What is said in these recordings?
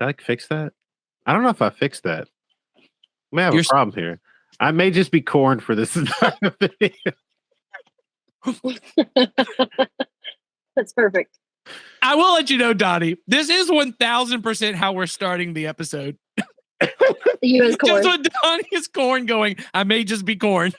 Did I fix that? I don't know if I fixed that. I may have You're a problem here. I may just be corned for this entire video. That's perfect. I will let you know, Donnie, this is 1000% how we're starting the episode. You as corn. Just with Donnie is corn going, I may just be corn.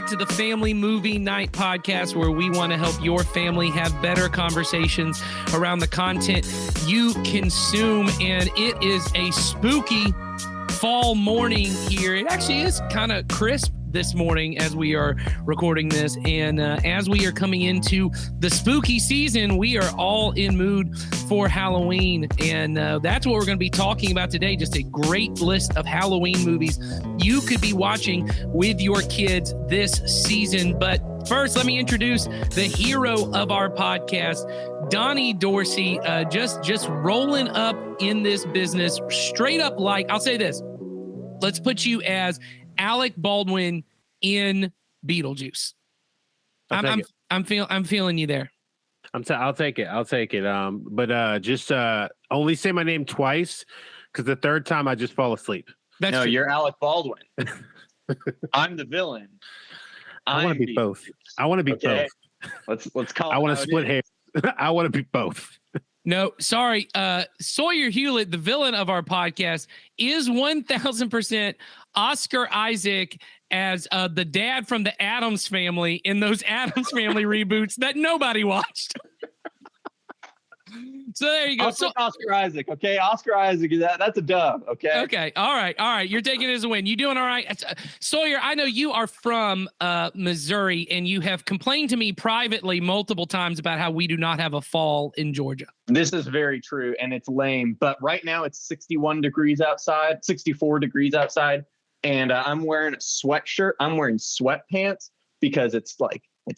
To the Family Movie Night podcast, where we want to help your family have better conversations around the content you consume. And it is a spooky fall morning here. It actually is kind of crisp this morning as we are recording this. And as we are coming into the spooky season, we are all in mood for Halloween. And that's what we're going to be talking about today. Just a great list of Halloween movies you could be watching with your kids this season. But first, let me introduce the hero of our podcast, Donnie Dorsey, just rolling up in this business straight up. Like, I'll say this, let's put you as Alec Baldwin in Beetlejuice. I'm feeling you there. I'll take it. But just only say my name twice, because the third time I just fall asleep. No, you're Alec Baldwin. I'm the villain. I want to be both. I want to be both. Let's call. I want to split hairs. I want to be both. No, sorry. Sawyer Hewlett, the villain of our podcast, is 1000% Oscar Isaac as the dad from the Addams Family in those Addams Family reboots that nobody watched. So there you go. So Oscar Isaac, okay? Oscar Isaac, that's a dub, okay? Okay, all right. You're taking it as a win. You doing all right? Sawyer, I know you are from Missouri, and you have complained to me privately multiple times about how we do not have a fall in Georgia. This is very true, and it's lame. But right now it's 61 degrees outside, 64 degrees outside, and I'm wearing a sweatshirt. I'm wearing sweatpants because it's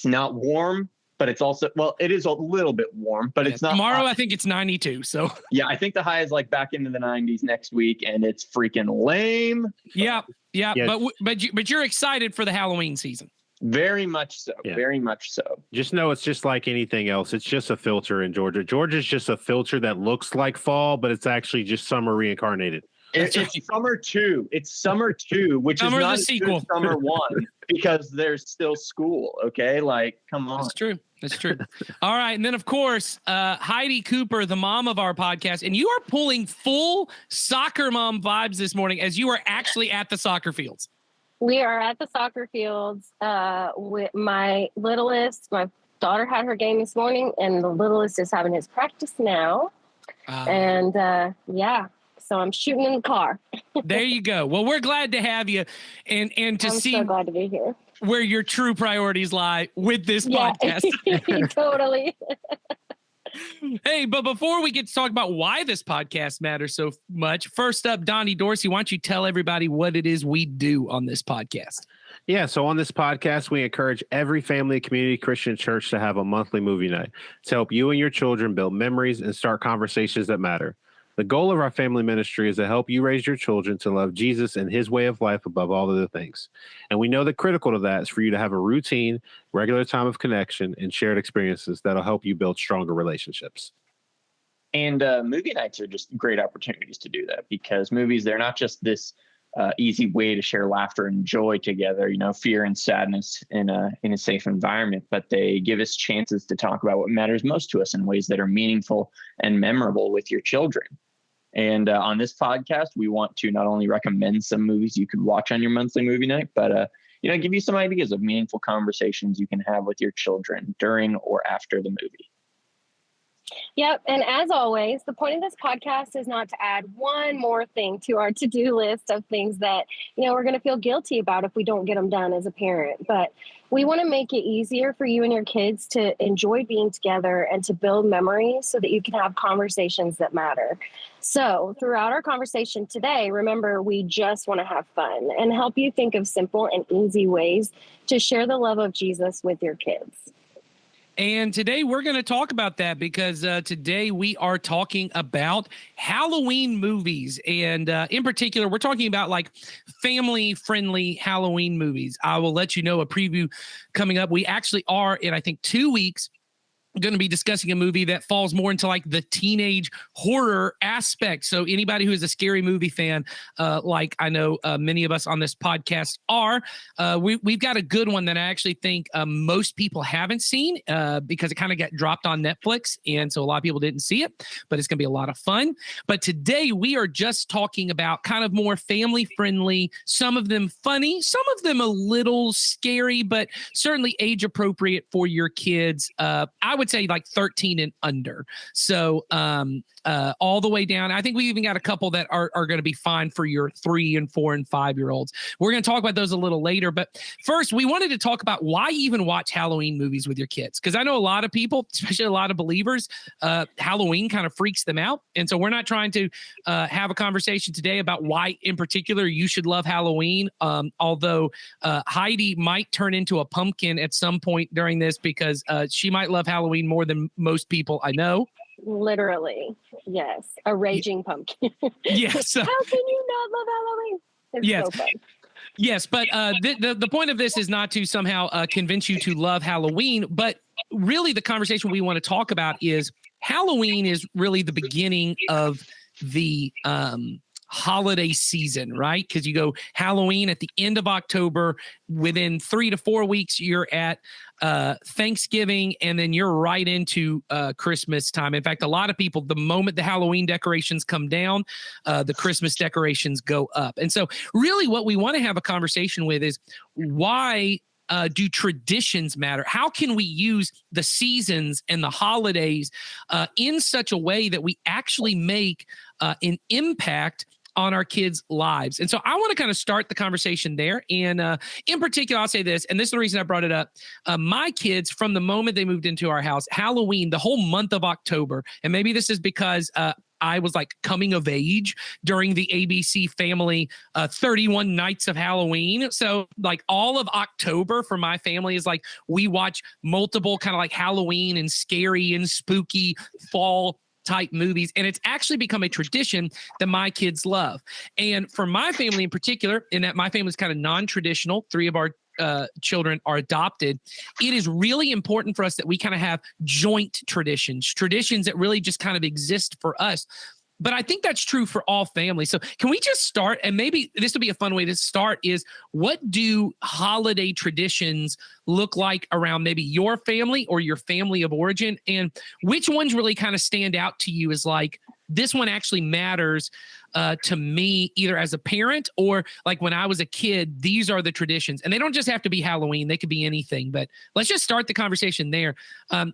not warm. But it's also, well, it is a little bit warm, but it's not. Tomorrow, hot. I think it's 92. So yeah, I think the high is like back into the 90s next week, and it's freaking lame. Yeah. But you're excited for the Halloween season. Very much so. Yeah. Very much so. Just know it's just like anything else. It's just a filter in Georgia. Georgia's just a filter that looks like fall, but it's actually just summer reincarnated. It's summer 2. It's summer 2, which Summer is not the sequel. as good as summer 1 because there's still school. Okay, like come on. That's true. All right, and then of course Heidi Cooper, the mom of our podcast, and you are pulling full soccer mom vibes this morning as you are actually at the soccer fields. We are at the soccer fields with my littlest. My daughter had her game this morning, and the littlest is having his practice now. So I'm shooting in the car. There you go. Well, we're glad to have you and to I'm see so glad to be here. Where your true priorities lie with this podcast. Totally. Hey, but before we get to talk about why this podcast matters so much, first up, Donnie Dorsey, why don't you tell everybody what it is we do on this podcast? Yeah, so on this podcast, we encourage every family community Christian church to have a monthly movie night to help you and your children build memories and start conversations that matter. The goal of our family ministry is to help you raise your children to love Jesus and his way of life above all other things. And we know that critical to that is for you to have a routine, regular time of connection, and shared experiences that'll help you build stronger relationships. And movie nights are just great opportunities to do that because movies, they're not just this easy way to share laughter and joy together, fear and sadness in a safe environment, but they give us chances to talk about what matters most to us in ways that are meaningful and memorable with your children. And on this podcast, we want to not only recommend some movies you could watch on your monthly movie night, but give you some ideas of meaningful conversations you can have with your children during or after the movie. Yep. And as always, the point of this podcast is not to add one more thing to our to-do list of things that, we're going to feel guilty about if we don't get them done as a parent. But we want to make it easier for you and your kids to enjoy being together and to build memories so that you can have conversations that matter. So throughout our conversation today, remember, we just want to have fun and help you think of simple and easy ways to share the love of Jesus with your kids. And today we're going to talk about that because today we are talking about Halloween movies. And in particular, we're talking about like family-friendly Halloween movies. I will let you know a preview coming up. We actually are in, I think, 2 weeks, going to be discussing a movie that falls more into like the teenage horror aspect. So anybody who is a scary movie fan, like I know many of us on this podcast are, we've got a good one that I actually think most people haven't seen because it kind of got dropped on Netflix. And so a lot of people didn't see it, but it's going to be a lot of fun. But today we are just talking about kind of more family friendly, some of them funny, some of them a little scary, but certainly age appropriate for your kids. I would say like 13 and under. So all the way down. I think we even got a couple that are going to be fine for your 3 and 4 and 5-year-olds. We're going to talk about those a little later. But first, we wanted to talk about why even watch Halloween movies with your kids. Because I know a lot of people, especially a lot of believers, Halloween kind of freaks them out. And so we're not trying to have a conversation today about why in particular you should love Halloween. Although Heidi might turn into a pumpkin at some point during this because she might love Halloween more than most people I know. Literally. Yes. A raging pumpkin. Yes. How can you not love Halloween? It's yes. so fun. Yes, but the point of this is not to somehow convince you to love Halloween, but really the conversation we want to talk about is Halloween is really the beginning of the holiday season, right? Because you go Halloween at the end of October, within 3 to 4 weeks, you're at Thanksgiving, and then you're right into Christmas time. In fact, a lot of people, the moment the Halloween decorations come down, the Christmas decorations go up. And so really what we want to have a conversation with is why do traditions matter? How can we use the seasons and the holidays in such a way that we actually make an impact on our kids' lives? And so I want to kind of start the conversation there. And in particular, I'll say this, and this is the reason I brought it up. My kids, from the moment they moved into our house, Halloween, the whole month of October, and maybe this is because I was like coming of age during the ABC family 31 nights of Halloween. So like all of October for my family is like we watch multiple kind of like Halloween and scary and spooky fall type movies. And it's actually become a tradition that my kids love. And for my family in particular, in that my family is kind of non-traditional, 3 of our children are adopted, it is really important for us that we kind of have joint traditions that really just kind of exist for us. But I think that's true for all families. So can we just start, and maybe this will be a fun way to start, is what do holiday traditions look like around maybe your family or your family of origin? And which ones really kind of stand out to you as like, this one actually matters to me, either as a parent or like when I was a kid, these are the traditions. And they don't just have to be Halloween. They could be anything. But let's just start the conversation there.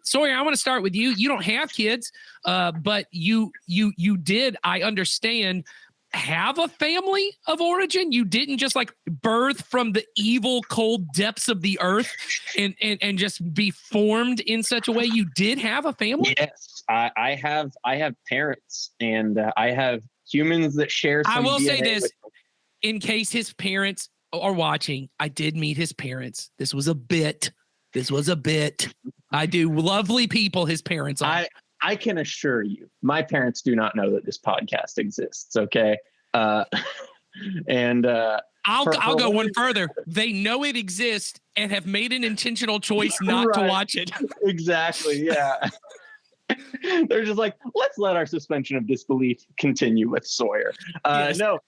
Sawyer, I want to start with you. You don't have kids, but you did, I understand, have a family of origin. You didn't just like birth from the evil, cold depths of the earth and just be formed in such a way. You did have a family? Yes, I have parents, and I have humans that share some I will DNA say this, with them. in case his parents are watching, I did meet his parents. This was a bit. I do. Lovely people, his parents are. I can assure you, my parents do not know that this podcast exists. Okay. And I'll go one further. They know it exists and have made an intentional choice not to watch it. Exactly. Yeah. They're just like, let's let our suspension of disbelief continue with Sawyer. Yes. No.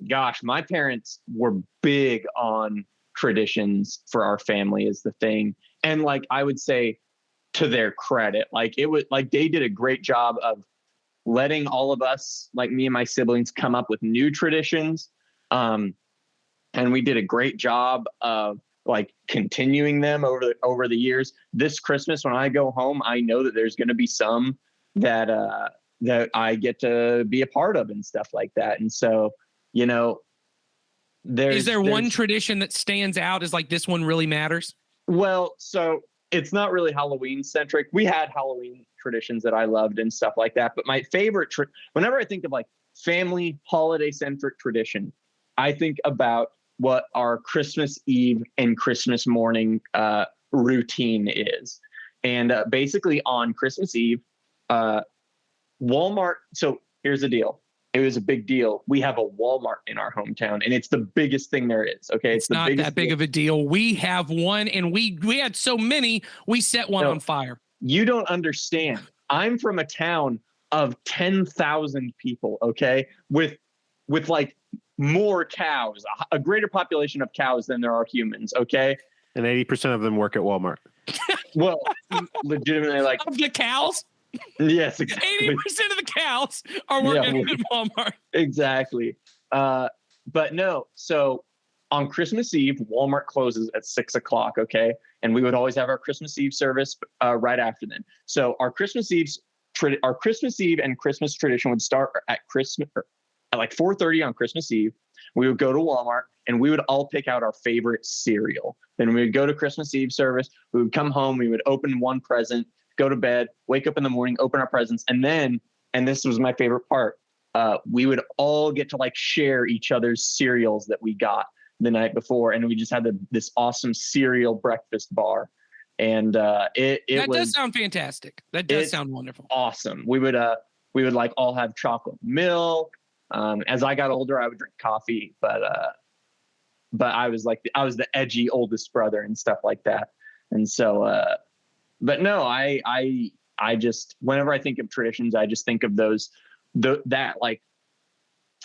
Gosh, my parents were big on traditions for our family is the thing. And like, I would say, to their credit, like it was like they did a great job of letting all of us, like me and my siblings, come up with new traditions. And we did a great job of like continuing them over the years. This Christmas, when I go home, I know that there's going to be some that that I get to be a part of and stuff like that. And so, you know, is there one tradition that stands out as like this one really matters? Well, so it's not really Halloween centric. We had Halloween traditions that I loved and stuff like that. But my favorite, whenever I think of like family holiday centric tradition, I think about what our Christmas Eve and Christmas morning routine is. And basically on Christmas Eve, Walmart. So here's the deal. It was a big deal. We have a Walmart in our hometown, and it's the biggest thing there is. Okay. It's not that big of a deal. We have one, and we had so many, we set one on fire. You don't understand. I'm from a town of 10,000 people. Okay. With like more cows, a greater population of cows than there are humans. Okay. And 80% of them work at Walmart. Well, legitimately, like of the cows. Yes, exactly. 80% of the cows are working at Walmart. Exactly. But no, so on Christmas Eve, Walmart closes at 6 o'clock. Okay. And we would always have our Christmas Eve service right after then. So our Christmas Eve and Christmas tradition would start at like 4:30 on Christmas Eve. We would go to Walmart and we would all pick out our favorite cereal. Then we would go to Christmas Eve service. We would come home. We would open one present, go to bed, wake up in the morning, open our presents. And then, and this was my favorite part, we would all get to like share each other's cereals that we got the night before. And we just had this awesome cereal breakfast bar. And that does sound fantastic. That does sound wonderful. Awesome. We would like all have chocolate milk. As I got older, I would drink coffee, but I was the edgy oldest brother and stuff like that. And so, but no, I just, whenever I think of traditions, I just think of that like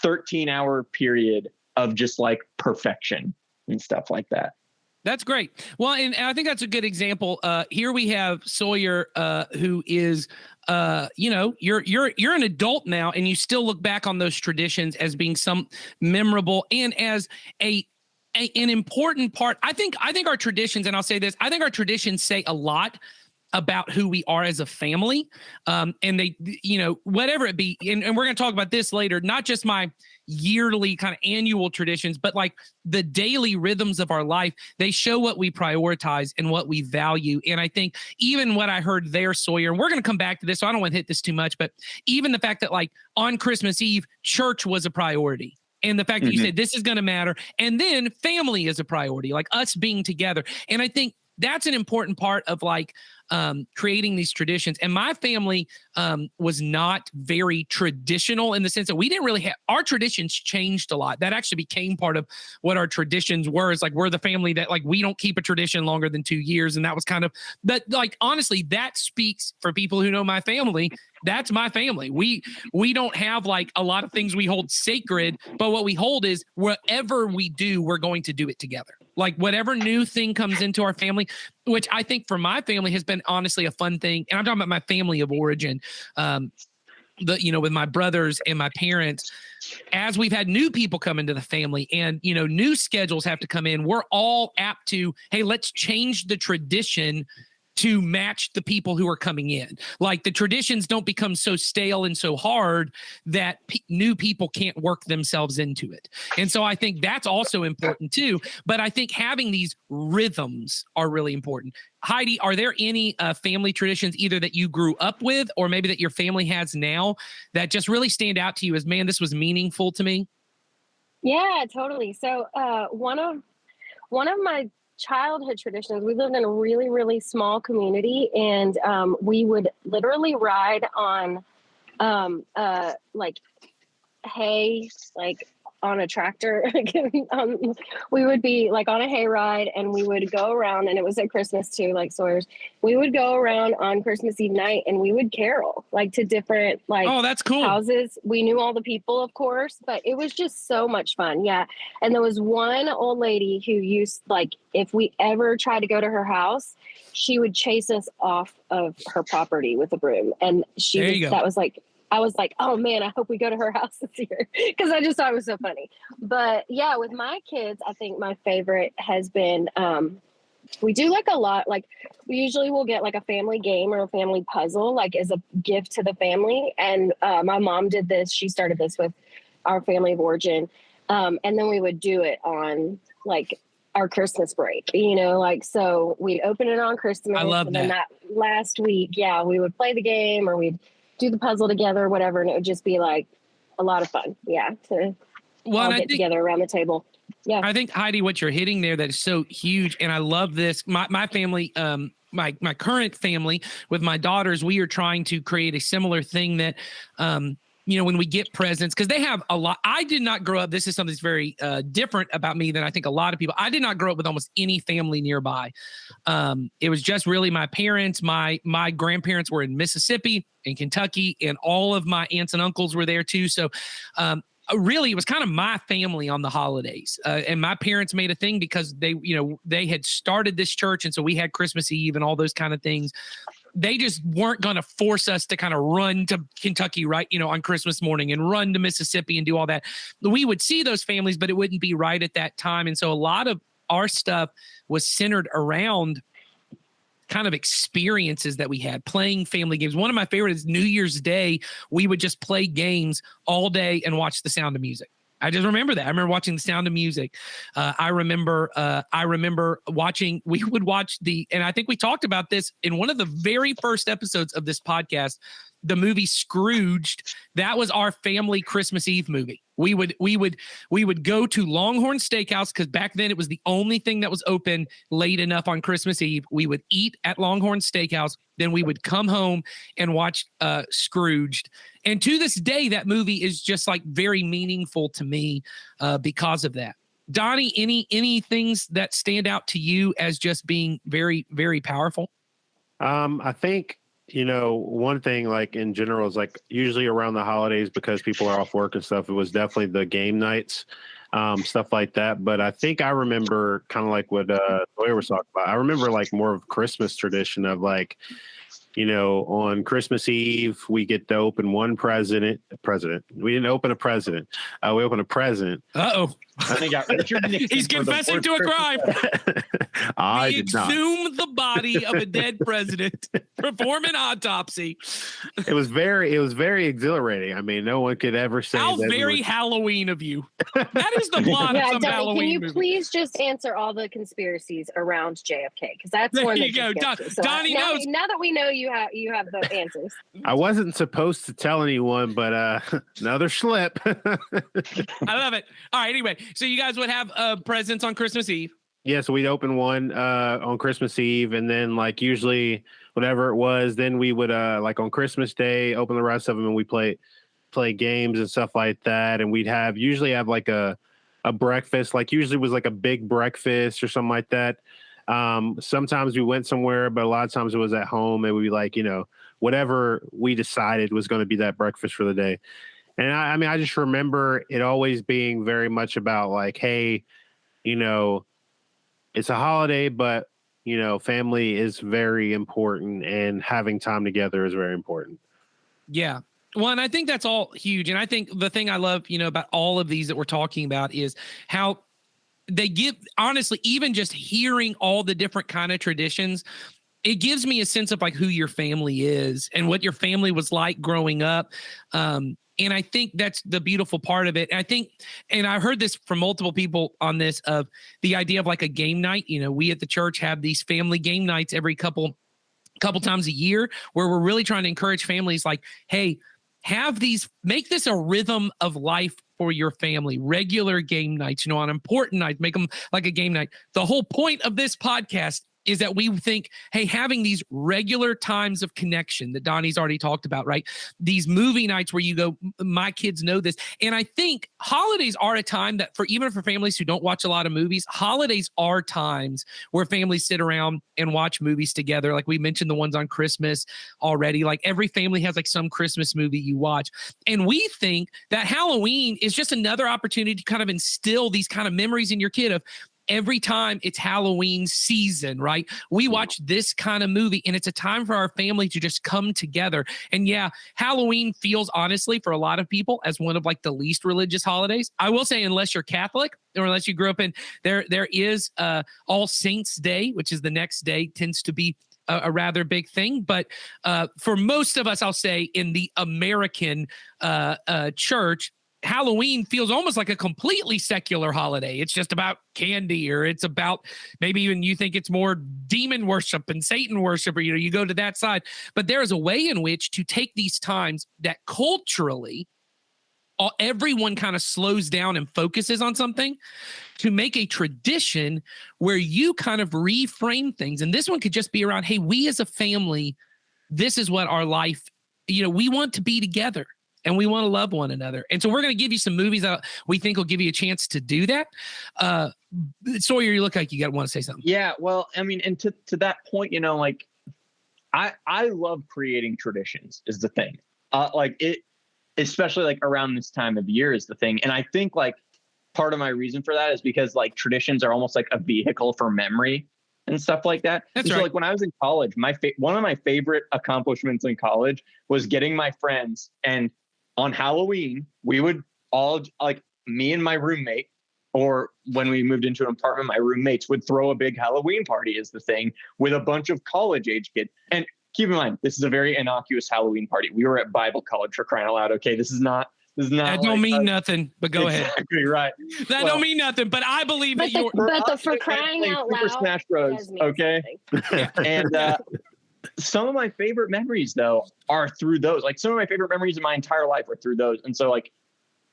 13-hour period of just like perfection and stuff like that. That's great. Well, and I think that's a good example. Here we have Sawyer, who is, you're an adult now, and you still look back on those traditions as being some memorable and as an important part. I think our traditions, and I'll say this, I think our traditions say a lot about who we are as a family. And they, whatever it be, and we're going to talk about this later, not just my yearly kind of annual traditions, but like the daily rhythms of our life. They show what we prioritize and what we value. And I think even what I heard there, Sawyer, and we're going to come back to this, so I don't want to hit this too much, but even the fact that like on Christmas Eve, church was a priority. And the fact that you said this is going to matter. And then family is a priority, like us being together. And I think that's an important part of like creating these traditions. And my family was not very traditional in the sense that we didn't really have, our traditions changed a lot. That actually became part of what our traditions were. Is like, we're the family that like, we don't keep a tradition longer than 2 years. And that was kind of, but like, honestly, that speaks for people who know my family. That's my family. We don't have like a lot of things we hold sacred, but what we hold is whatever we do, we're going to do it together. Like whatever new thing comes into our family, which I think for my family has been honestly a fun thing. And I'm talking about my family of origin, with my brothers and my parents, as we've had new people come into the family and, new schedules have to come in, we're all apt to, hey, let's change the tradition to match the people who are coming in. Like the traditions don't become so stale and so hard that new people can't work themselves into it. And so I think that's also important too. But I think having these rhythms are really important. Heidi, are there any family traditions either that you grew up with or maybe that your family has now that just really stand out to you as, man, this was meaningful to me? Yeah, totally. So one of my childhood traditions, we lived in a really, really small community, and we would literally ride on like hay, like on a tractor. We would be like on a hay ride, and we would go around, and it was at Christmas too, like Sawyer's. We would go around on Christmas Eve night and we would carol like to different like that's cool. houses. We knew all the people, of course, but it was just so much fun. Yeah. And there was one old lady who used, like, if we ever tried to go to her house, she would chase us off of her property with a broom. And that was like I was like, oh man, I hope we go to her house this year because I just thought it was so funny. But yeah, with my kids, I think my favorite has been we do like a lot. Like we usually will get like a family game or a family puzzle, like as a gift to the family. And my mom did this. She started this with our family of origin. And then we would do it on like our Christmas break, you know, like, so we'd open it on Christmas. I love and then that last week, yeah, we would play the game or we'd do the puzzle together or whatever. And it would just be like a lot of fun. Yeah. To all get together around the table. Yeah. I think, Heidi, what you're hitting there that is so huge, and I love this. My family, my current family with my daughters, we are trying to create a similar thing that, you know, when we get presents, because they have a lot. I did not grow up. This is something that's very different about me than I think a lot of people. I did not grow up with almost any family nearby. It was just really my parents. My grandparents were in Mississippi, in Kentucky, and all of my aunts and uncles were there too. So really, it was kind of my family on the holidays. And my parents made a thing because they had started this church. And so we had Christmas Eve and all those kind of things. They just weren't going to force us to kind of run to Kentucky, right, you know, on Christmas morning and run to Mississippi and do all that. We would see those families, but it wouldn't be right at that time. And so a lot of our stuff was centered around kind of experiences that we had playing family games. One of my favorites is New Year's Day. We would just play games all day and watch The Sound of Music. I just remember that. I remember watching The Sound of Music. I remember watching, we would watch and I think we talked about this in one of the very first episodes of this podcast, the movie Scrooged. That was our family Christmas Eve movie. We would go to Longhorn Steakhouse because back then it was the only thing that was open late enough on Christmas Eve. We would eat at Longhorn Steakhouse. Then we would come home and watch Scrooged. And to this day, that movie is just like very meaningful to me because of that. Donnie, any things that stand out to you as just being very, very powerful? I think, you know, one thing like in general is like usually around the holidays because people are off work and stuff, it was definitely the game nights, stuff like that. But I think I remember kind of like what Sawyer was talking about. I remember like more of Christmas tradition of like, you know, on Christmas Eve, we get to open one president. We didn't open a president. We opened a present. Uh-oh. He's confessing to a crime. I did not. Exhume the body of a dead president. Perform an autopsy. It was very exhilarating. I mean, no one could ever say how that very Halloween of you. That is the plot of some Donnie, Halloween can you movie. please just answer all the conspiracies around JFK? Because that's There one you that go. just gets you. Donnie knows. Now that we know you have the answers. I wasn't supposed to tell anyone, but another slip. I love it. All right. Anyway, so you guys would have presents on Christmas Eve. Yeah, so we'd open one on Christmas Eve, and then like usually whatever it was, then we would like on Christmas Day open the rest of them, and we play games and stuff like that. And we'd usually have like a breakfast, like usually was like a big breakfast or something like that. Sometimes we went somewhere, but a lot of times it was at home, and we'd be like, you know, whatever we decided was going to be that breakfast for the day. And I mean, I just remember it always being very much about like, hey, you know, it's a holiday, but, you know, family is very important and having time together is very important. Yeah. Well, and I think that's all huge. And I think the thing I love, you know, about all of these that we're talking about is how they give, honestly, even just hearing all the different kind of traditions, it gives me a sense of like who your family is and what your family was like growing up. And I think that's the beautiful part of it. And I heard this from multiple people on this of the idea of like a game night. You know, we at the church have these family game nights every couple times a year where we're really trying to encourage families like, hey, make this a rhythm of life for your family, regular game nights, you know, on important nights, make them like a game night. The whole point of this podcast is that we think, hey, having these regular times of connection that Donnie's already talked about, right? These movie nights where you go, my kids know this. And I think holidays are a time that even for families who don't watch a lot of movies, holidays are times where families sit around and watch movies together. Like we mentioned the ones on Christmas already, like every family has like some Christmas movie you watch. And we think that Halloween is just another opportunity to kind of instill these kind of memories in your kid of, every time it's Halloween season, right? We watch this kind of movie, and it's a time for our family to just come together. And yeah, Halloween feels, honestly, for a lot of people as one of like the least religious holidays. I will say, unless you're Catholic or unless you grew up in there is All Saints Day, which is the next day, tends to be a rather big thing. But for most of us, I'll say in the American church, Halloween feels almost like a completely secular holiday. It's just about candy, or it's about maybe even you think it's more demon worship and Satan worship, or, you go to that side. But there is a way in which to take these times that culturally everyone kind of slows down and focuses on something to make a tradition where you kind of reframe things. And this one could just be around, hey, we as a family, this is what our life, we want to be together. And we want to love one another. And so we're going to give you some movies that we think will give you a chance to do that. Sawyer, you look like you want to say something. Yeah, well, I mean, and to that point, like I love creating traditions is the thing. Like it, especially like around this time of year is the thing. And I think like part of my reason for that is because like traditions are almost like a vehicle for memory and stuff like that. That's so right. Like when I was in college, one of my favorite accomplishments in college was getting my friends, and on Halloween, we would all, like me and my roommate, or when we moved into an apartment, my roommates would throw a big Halloween party as the thing with a bunch of college age kids. And keep in mind, this is a very innocuous Halloween party. We were at Bible college, for crying out loud. Okay. This is not. That don't mean nothing, but go ahead. Exactly right. That don't mean nothing, but I believe that you're. For crying out loud, Super Smash Bros. Okay. And some of my favorite memories, though, are through those. Like some of my favorite memories in my entire life are through those. And so, like,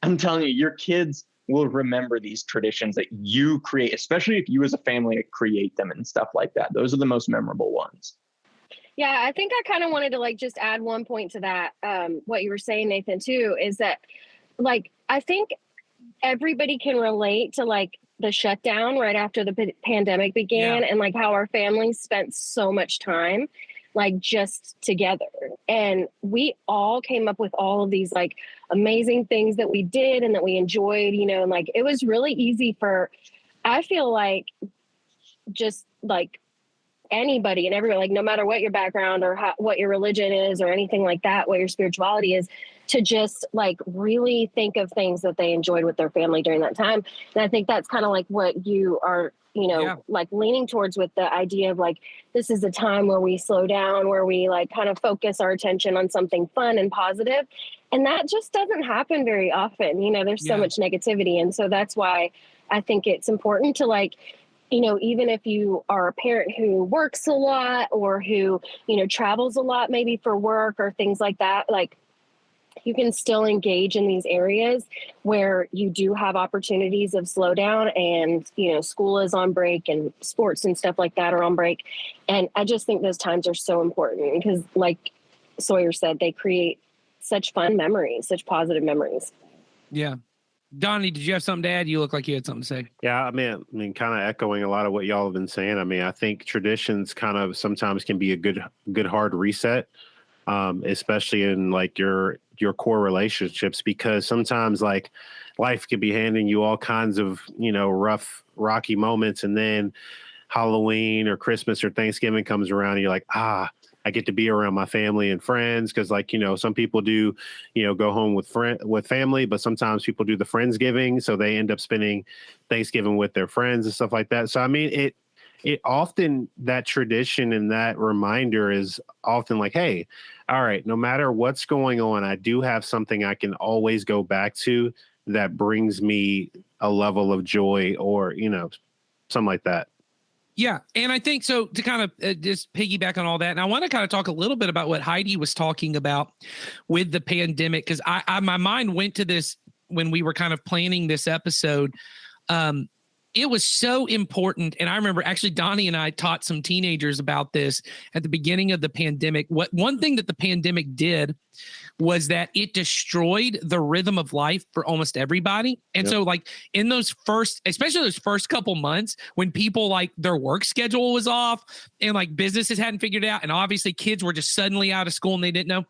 I'm telling you, your kids will remember these traditions that you create, especially if you as a family create them and stuff like that. Those are the most memorable ones. Yeah, I think I kind of wanted to like just add one point to that. What you were saying, Nathan, too, is that like I think everybody can relate to like the shutdown right after the pandemic began, and like how our families spent so much time like just together. And we all came up with all of these like amazing things that we did and that we enjoyed, and like it was really easy for, I feel like, just like anybody and everybody, like no matter what your background or what your religion is or anything like that, what your spirituality is, to just like really think of things that they enjoyed with their family during that time. And I think that's kind of like what you are, like leaning towards with the idea of like, this is a time where we slow down, where we like kind of focus our attention on something fun and positive. And that just doesn't happen very often. There's so much negativity. And so that's why I think it's important to like, even if you are a parent who works a lot or who, travels a lot, maybe for work or things like that, like you can still engage in these areas where you do have opportunities of slowdown, and, school is on break and sports and stuff like that are on break. And I just think those times are so important because like Sawyer said, they create such fun memories, such positive memories. Yeah. Donnie, did you have something to add? You look like you had something to say. Yeah, I mean, kind of echoing a lot of what y'all have been saying. I mean, I think traditions kind of sometimes can be a good hard reset, especially in like your core relationships, because sometimes like life could be handing you all kinds of, rough, rocky moments, and then Halloween or Christmas or Thanksgiving comes around and you're like, I get to be around my family and friends. Cause like, some people do, go home with family, but sometimes people do the Friendsgiving. So they end up spending Thanksgiving with their friends and stuff like that. So, I mean, it often, that tradition and that reminder is often like, hey, all right, no matter what's going on, I do have something I can always go back to that brings me a level of joy or, something like that. Yeah. And I think so to kind of just piggyback on all that. And I want to kind of talk a little bit about what Heidi was talking about with the pandemic, because my mind went to this when we were kind of planning this episode. It was so important. And I remember actually Donnie and I taught some teenagers about this at the beginning of the pandemic. One thing that the pandemic did was that it destroyed the rhythm of life for almost everybody. And so like in those especially those first couple months when people like their work schedule was off and like businesses hadn't figured it out. And obviously kids were just suddenly out of school and they didn't know.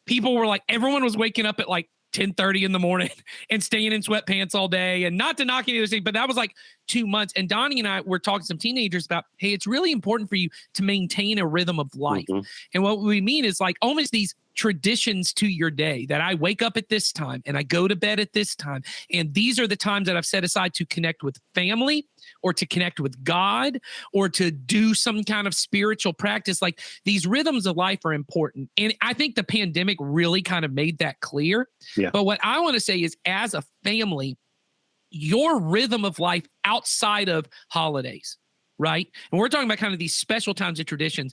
People were like, everyone was waking up at like 10:30 in the morning and staying in sweatpants all day, and not to knock any of those things, but that was like 2 months. And Donnie and I were talking to some teenagers about, hey, it's really important for you to maintain a rhythm of life. Mm-hmm. And what we mean is like almost these traditions to your day, that I wake up at this time and I go to bed at this time. And these are the times that I've set aside to connect with family or to connect with God or to do some kind of spiritual practice. Like these rhythms of life are important. And I think the pandemic really kind of made that clear. Yeah. But what I want to say is, as a family, your rhythm of life outside of holidays, right? And we're talking about kind of these special times of traditions,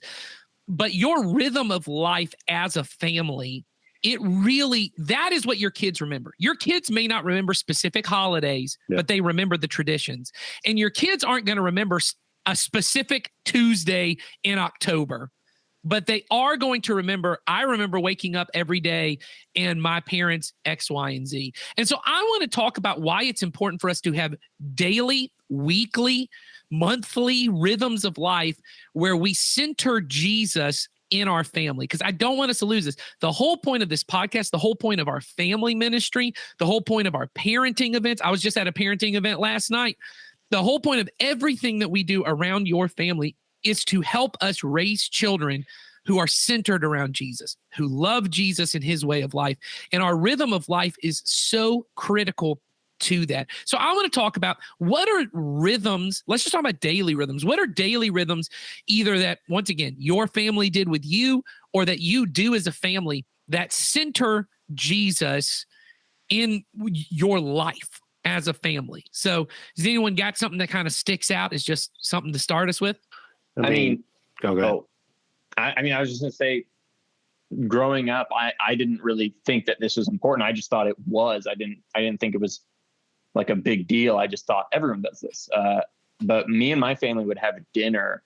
but your rhythm of life as a family, that is what your kids remember. Your kids may not remember specific holidays, but they remember the traditions. And your kids aren't going to remember a specific Tuesday in October, but they are going to remember, I remember waking up every day and my parents X, Y, and Z. And so I want to talk about why it's important for us to have daily, weekly, monthly rhythms of life where we center Jesus in our family, because I don't want us to lose this. The whole point of this podcast, the whole point of our family ministry, the whole point of our parenting events. I was just at a parenting event last night. The whole point of everything that we do around your family is to help us raise children who are centered around Jesus, who love Jesus and his way of life. And our rhythm of life is so critical to that. So I want to talk about, what are rhythms? Let's just talk about daily rhythms. What are daily rhythms, either that, once again, your family did with you or that you do as a family, that center Jesus in your life as a family? So has anyone got something that kind of sticks out as just something to start us with? Go ahead. I was just going to say, growing up, I didn't really think that this was important. I just thought it was. I didn't think it was like a big deal. I just thought everyone does this. But me and my family would have dinner.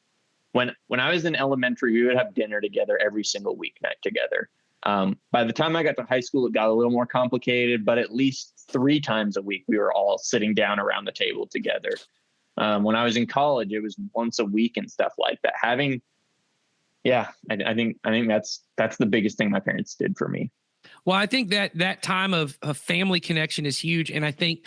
When I was in elementary, we would have dinner together every single weeknight together. By the time I got to high school, it got a little more complicated, but at least 3 times a week, we were all sitting down around the table together. When I was in college, it was once a week and stuff like that. I think that's the biggest thing my parents did for me. Well, I think that time of family connection is huge. And I think,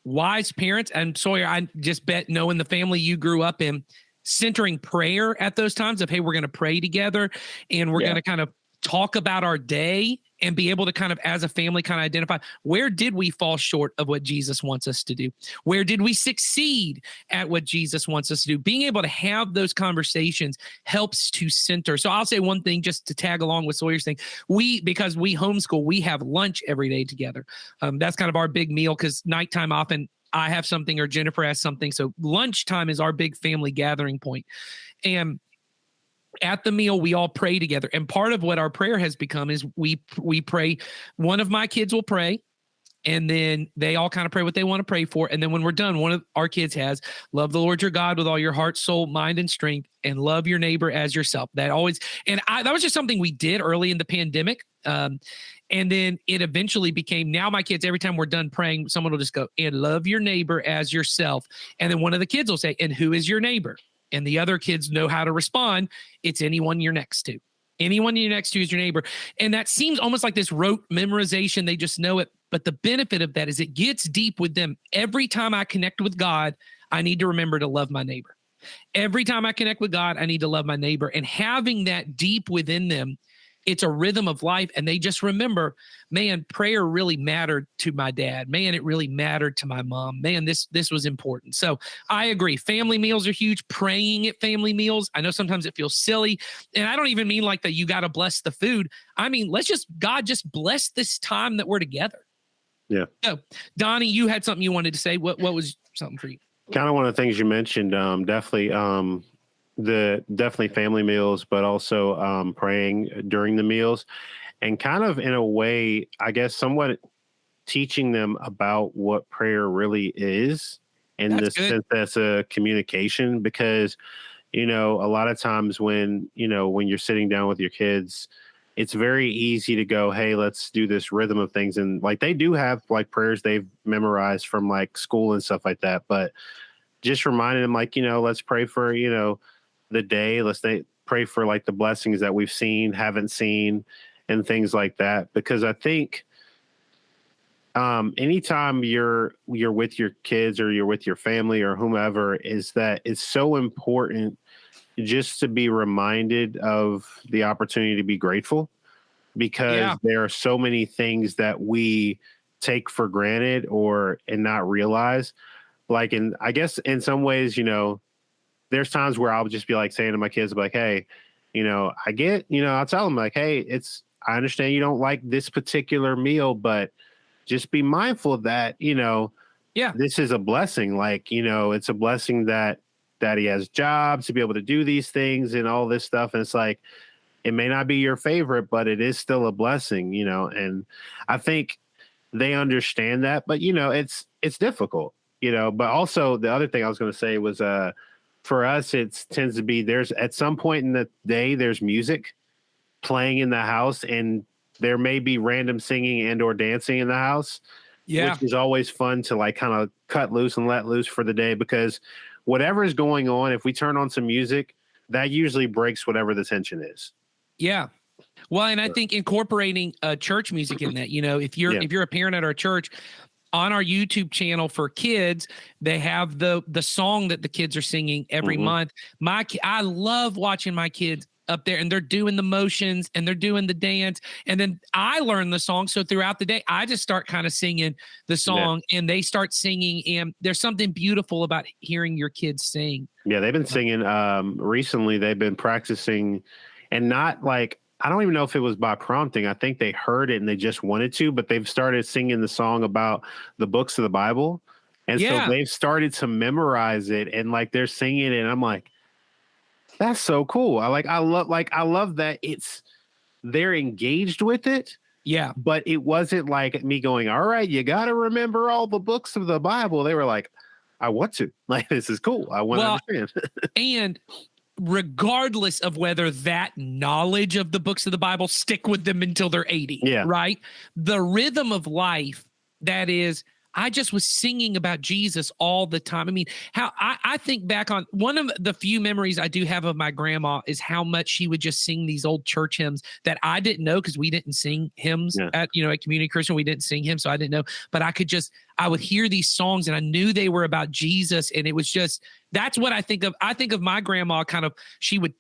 wise parents, and Sawyer, I just bet, knowing the family you grew up in, centering prayer at those times of, hey, we're going to pray together and we're going to kind of talk about our day and be able to kind of, as a family, kind of identify, where did we fall short of what Jesus wants us to do? Where did we succeed at what Jesus wants us to do? Being able to have those conversations helps to center. So I'll say one thing just to tag along with Sawyer's thing. Because we homeschool, we have lunch every day together. That's kind of our big meal, because nighttime often I have something or Jennifer has something. So lunchtime is our big family gathering point. And at the meal, we all pray together. And part of what our prayer has become is we pray. One of my kids will pray, and then they all kind of pray what they want to pray for. And then when we're done, one of our kids has, love the Lord your God with all your heart, soul, mind, and strength, and love your neighbor as yourself. That was just something we did early in the pandemic. And then it eventually became, now my kids, every time we're done praying, someone will just go, and love your neighbor as yourself. And then one of the kids will say, and who is your neighbor? And the other kids know how to respond. It's anyone you're next to. Anyone you're next to is your neighbor. And that seems almost like this rote memorization. They just know it. But the benefit of that is it gets deep with them. Every time I connect with God, I need to remember to love my neighbor. Every time I connect with God, I need to love my neighbor. And having that deep within them, it's a rhythm of life. And they just remember, man, prayer really mattered to my dad. Man, it really mattered to my mom. Man, this was important. So I agree. Family meals are huge. Praying at family meals. I know sometimes it feels silly. And I don't even mean like that you got to bless the food. I mean, God just bless this time that we're together. Yeah. So Donnie, you had something you wanted to say. What was something for you? Kind of one of the things you mentioned, definitely family meals, but also praying during the meals, and kind of in a way, I guess, somewhat teaching them about what prayer really is in the sense that's a communication, because, a lot of times when you're sitting down with your kids, it's very easy to go, hey, let's do this rhythm of things. And like, they do have like prayers they've memorized from like school and stuff like that. But just reminding them, like, let's pray for, the day. Let's pray for like the blessings that we've seen, haven't seen, and things like that. Because I think anytime you're with your kids or you're with your family or whomever, is that it's so important just to be reminded of the opportunity to be grateful, because there are so many things that we take for granted and not realize. Like, I guess in some ways, there's times where I'll just be like saying to my kids, like, hey, I'll tell them like, hey, I understand you don't like this particular meal, but just be mindful of that, this is a blessing. Like, it's a blessing that he has jobs to be able to do these things and all this stuff. And it's like, it may not be your favorite, but it is still a blessing, and I think they understand that, but it's difficult, but also the other thing I was going to say was, for us, it tends to be there's at some point in the day, there's music playing in the house, and there may be random singing and or dancing in the house, which is always fun to like kind of cut loose and let loose for the day, because whatever is going on, if we turn on some music, that usually breaks whatever the tension is. Yeah. Well, and I think incorporating church music in that, if you're a parent at our church, on our YouTube channel for kids, they have the song that the kids are singing every month. I love watching my kids up there, and they're doing the motions and they're doing the dance, and then I learn the song. So throughout the day, I just start kind of singing the song, and they start singing. And there's something beautiful about hearing your kids sing. Yeah, they've been singing. Recently, they've been practicing, and not like, I don't even know if it was by prompting. I think they heard it and they just wanted to, but they've started singing the song about the books of the Bible. And so they've started to memorize it, and like they're singing it. And I'm like, that's so cool. I love that they're engaged with it. Yeah. But it wasn't like me going, all right, you got to remember all the books of the Bible. They were like, I want to. Like, this is cool. I want to understand. And regardless of whether that knowledge of the books of the Bible stick with them until they're 80, right? The rhythm of life that is, I just was singing about Jesus all the time. I mean, how I think back on one of the few memories I do have of my grandma is how much she would just sing these old church hymns that I didn't know, because we didn't sing hymns at Community Christian. We didn't sing hymns, so I didn't know. But I would hear these songs and I knew they were about Jesus. And it was just, that's what I think of. I think of my grandma kind of, she would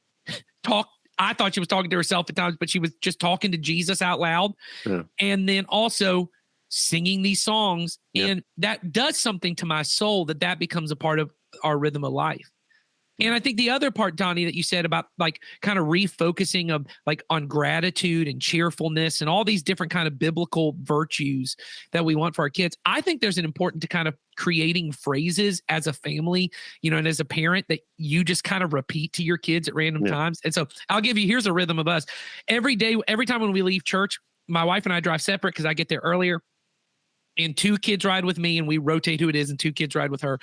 talk. I thought she was talking to herself at times, but she was just talking to Jesus out loud. Yeah. And then also singing these songs, and that does something to my soul, that becomes a part of our rhythm of life. And I think the other part, Donnie, that you said about like kind of refocusing of like on gratitude and cheerfulness and all these different kind of biblical virtues that we want for our kids. I think there's an important to kind of creating phrases as a family, and as a parent that you just kind of repeat to your kids at random times. And so here's a rhythm of us. Every day, every time when we leave church, my wife and I drive separate because I get there earlier. And 2 kids ride with me, and we rotate who it is, and 2 kids ride with her.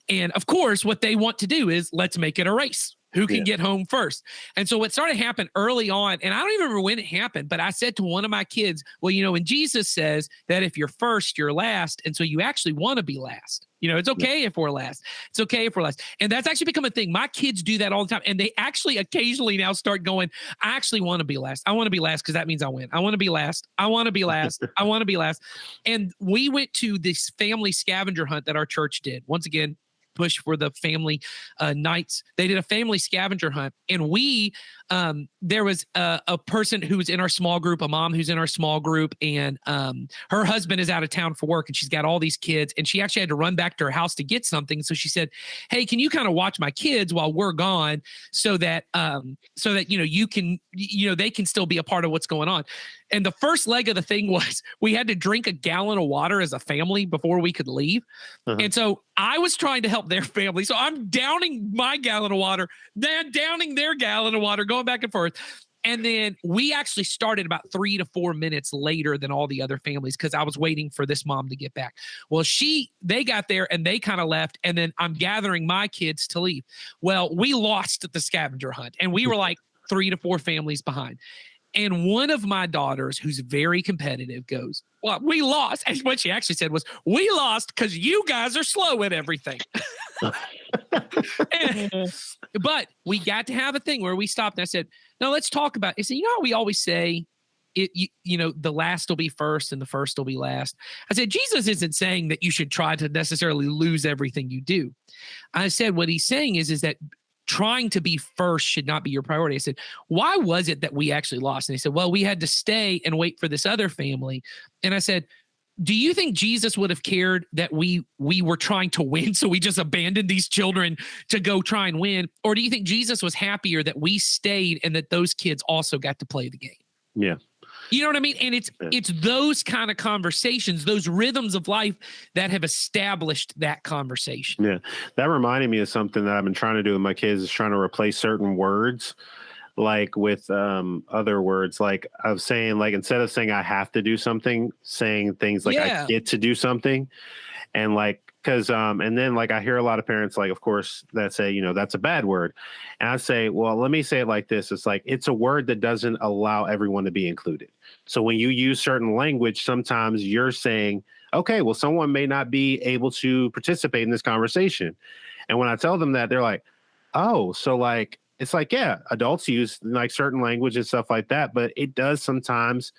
And of course, what they want to do is let's make it a race. Who can get home first? And so what started to happen early on, and I don't even remember when it happened, but I said to one of my kids, well, when Jesus says that if you're first, you're last. And so you actually want to be last. It's okay if we're last. It's okay if we're last. And that's actually become a thing. My kids do that all the time. And they actually occasionally now start going, I actually want to be last. I want to be last because that means I win. I want to be last. I want to be last. I want to be last. And we went to this family scavenger hunt that our church did. Once again, push for the family nights. They did a family scavenger hunt, and there was a person who was in our small group, a mom who's in our small group, and her husband is out of town for work, and she's got all these kids, and she actually had to run back to her house to get something. So she said, hey, can you kind of watch my kids while we're gone so that you can, they can still be a part of what's going on. And the first leg of the thing was we had to drink a gallon of water as a family before we could leave. And so I was trying to help their family. So I'm downing my gallon of water, then downing their gallon of water, going back and forth. And then we actually started about 3 to 4 minutes later than all the other families because I was waiting for this mom to get back. Well, they got there and they kind of left, and then I'm gathering my kids to leave. Well, we lost at the scavenger hunt, and we were like 3 to 4 families behind. And one of my daughters, who's very competitive, goes, well, we lost. And what she actually said was, we lost because you guys are slow at everything. But we got to have a thing where we stopped and I said, no, let's talk about it. I said, how we always say the last will be first and the first will be last. I said, Jesus isn't saying that you should try to necessarily lose everything you do. I said, what he's saying is that trying to be first should not be your priority. I said, why was it that we actually lost? And he said, well, we had to stay and wait for this other family. And I said, do you think Jesus would have cared that we were trying to win, so we just abandoned these children to go try and win? Or do you think Jesus was happier that we stayed and that those kids also got to play the game? Yeah. You know what I mean? And it's those kind of conversations, those rhythms of life that have established that conversation. Yeah. That reminded me of something that I've been trying to do with my kids, is trying to replace certain words like with other words. Like I was saying, like instead of saying I have to do something, saying things like I get to do something. And like, because and then like I hear a lot of parents, like, of course, that say, that's a bad word. And I say, well, let me say it like this. It's like, it's a word that doesn't allow everyone to be included. So when you use certain language, sometimes you're saying, okay, well, someone may not be able to participate in this conversation. And when I tell them that, they're like, oh, so like, it's like, yeah, adults use like certain language and stuff like that, but it does sometimes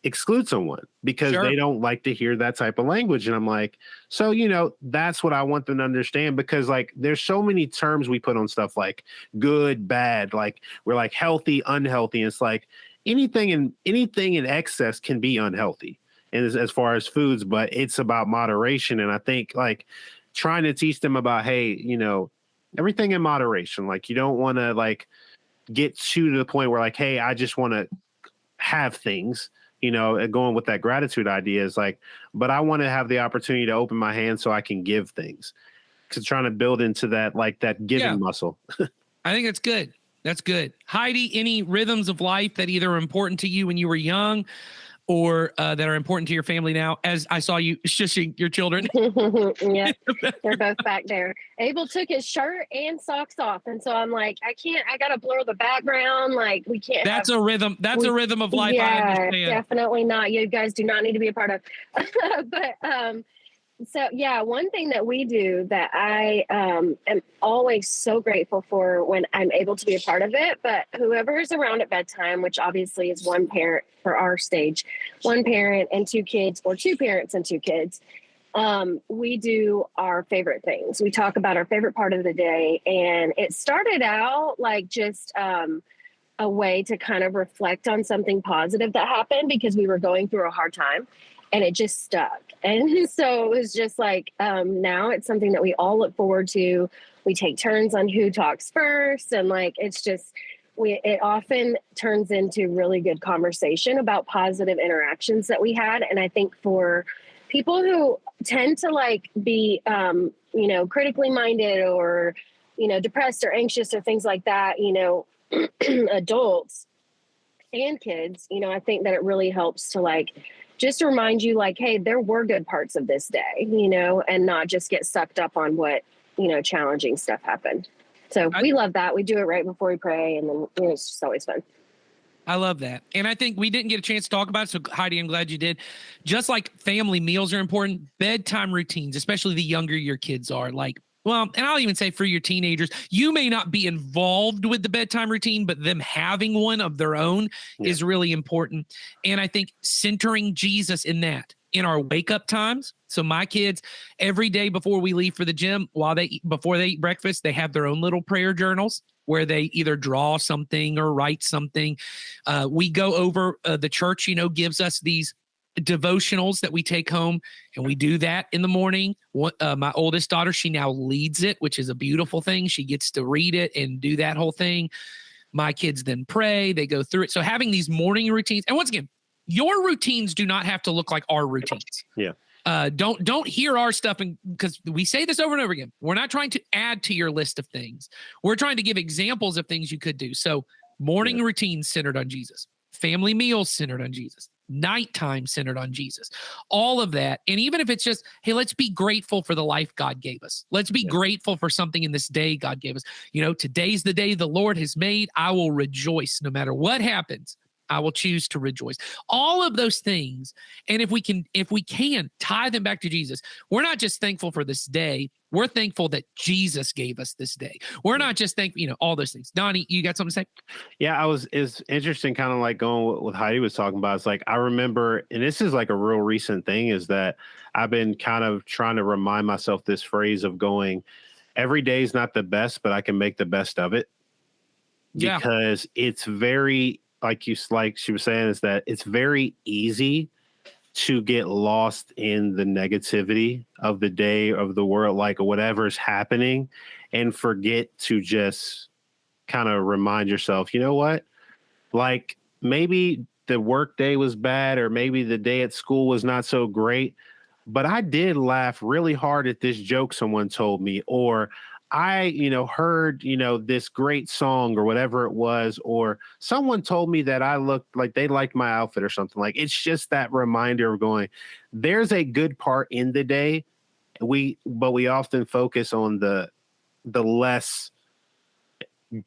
exclude someone because they don't like to hear that type of language. And I'm like, so, that's what I want them to understand, because like there's so many terms we put on stuff like good, bad, like we're like healthy, unhealthy. And it's like anything in excess can be unhealthy, and as far as foods, but it's about moderation. And I think like trying to teach them about, hey, everything in moderation. Like you don't want to like get to the point where like, hey, I just want to have things, going with that gratitude idea is like, but I want to have the opportunity to open my hands so I can give things. Because trying to build into that, like that giving muscle. I think that's good. That's good. Heidi, any rhythms of life that either are important to you when you were young or that are important to your family now, as I saw you shushing your children? Yeah, they're both back there. Abel took his shirt and socks off. And so I'm like, I got to blur the background. Like we can't. That's a rhythm. That's a rhythm of life. Yeah, I understand. Definitely not. You guys do not need to be a part of. But so, yeah, one thing that we do that I am always so grateful for when I'm able to be a part of it, but whoever is around at bedtime, which obviously is one parent for our stage, one parent and two kids, or two parents and two kids, we do our favorite things. We talk about our favorite part of the day. And it started out like just a way to kind of reflect on something positive that happened because we were going through a hard time. And it just stuck. And so it was just like, now it's something that we all look forward to. We take turns on who talks first. And like, it's just, it often turns into really good conversation about positive interactions that we had. And I think for people who tend to like be, critically minded or, depressed or anxious or things like that, adults and kids, I think that it really helps to like, just to remind you like, hey, there were good parts of this day, and not just get sucked up on what, challenging stuff happened. So we love that. We do it right before we pray. And then it's just always fun. I love that. And I think we didn't get a chance to talk about it. So Heidi, I'm glad you did. Just like family meals are important, bedtime routines, especially the younger your kids are, like, well, and I'll even say for your teenagers, you may not be involved with the bedtime routine, but them having one of their own is really important. And I think centering Jesus in that, in our wake up times. So my kids, every day before we leave for the gym, before they eat breakfast, they have their own little prayer journals where they either draw something or write something. We go over, the church, gives us these devotionals that we take home, and we do that in the morning. My oldest daughter, she now leads it, which is a beautiful thing. She gets to read it and do that whole thing. My kids then pray, they go through it. So having these morning routines, and once again, your routines do not have to look like our routines. Yeah. Don't hear our stuff, and because we say this over and over again, we're not trying to add to your list of things. We're trying to give examples of things you could do. So morning routines centered on Jesus, family meals centered on Jesus, nighttime centered on Jesus, all of that. And even if it's just, hey, let's be grateful for the life God gave us. Let's be grateful for something in this day God gave us. Today's the day the Lord has made. I will rejoice no matter what happens. I will choose to rejoice. All of those things. And if we can tie them back to Jesus, we're not just thankful for this day. We're thankful that Jesus gave us this day. We're not just thankful, all those things. Donnie, you got something to say? Yeah, it's interesting, kind of like going with Heidi was talking about. It's like, I remember, and this is like a real recent thing, is that I've been kind of trying to remind myself this phrase of going, every day is not the best, but I can make the best of it. Yeah. Because it's very, like she was saying, is that it's very easy to get lost in the negativity of the day, of the world, like whatever's happening, and forget to just kind of remind yourself, you know what? Like, maybe the work day was bad, or maybe the day at school was not so great, but I did laugh really hard at this joke someone told me, or I, heard, this great song or whatever it was, or someone told me that I looked like they liked my outfit or something. Like, it's just that reminder of going, there's a good part in the day. But we often focus on the less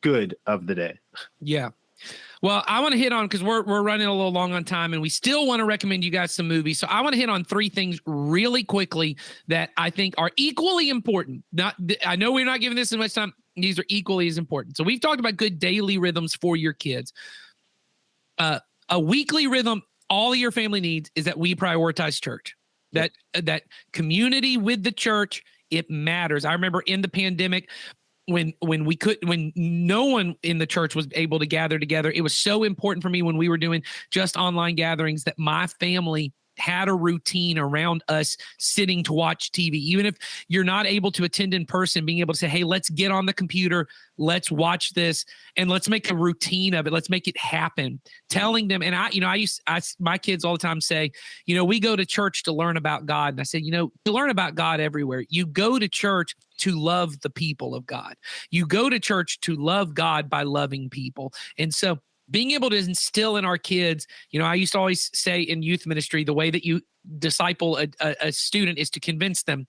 good of the day. Yeah. Well, I want to hit on, because we're running a little long on time, and we still want to recommend you guys some movies. So I want to hit on 3 things really quickly that I think are equally important. I know we're not giving this as much time. These are equally as important. So we've talked about good daily rhythms for your kids. A weekly rhythm all your family needs is that we prioritize church. That community with the church, it matters. I remember in the pandemic, when no one in the church was able to gather together, it was so important for me when we were doing just online gatherings that my family had a routine around us sitting to watch TV. Even if you're not able to attend in person, being able to say, hey, let's get on the computer, let's watch this, and let's make a routine of it. Let's make it happen. Telling them, and my kids all the time say, we go to church to learn about God. And I say, to learn about God everywhere. You go to church to love the people of God. You go to church to love God by loving people. And so being able to instill in our kids, I used to always say in youth ministry, the way that you disciple a student is to convince them,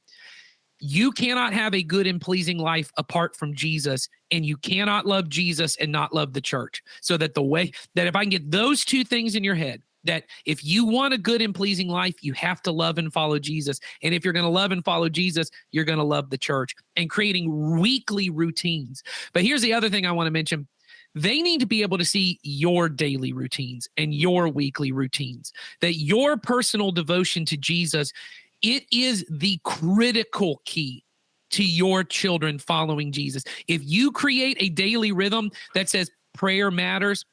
you cannot have a good and pleasing life apart from Jesus, and you cannot love Jesus and not love the church. So that the way that if I can get those 2 things in your head, that if you want a good and pleasing life, you have to love and follow Jesus. And if you're going to love and follow Jesus, you're going to love the church, and creating weekly routines. But here's the other thing I want to mention. They need to be able to see your daily routines and your weekly routines, that your personal devotion to Jesus, it is the critical key to your children following Jesus. If you create a daily rhythm that says prayer matters,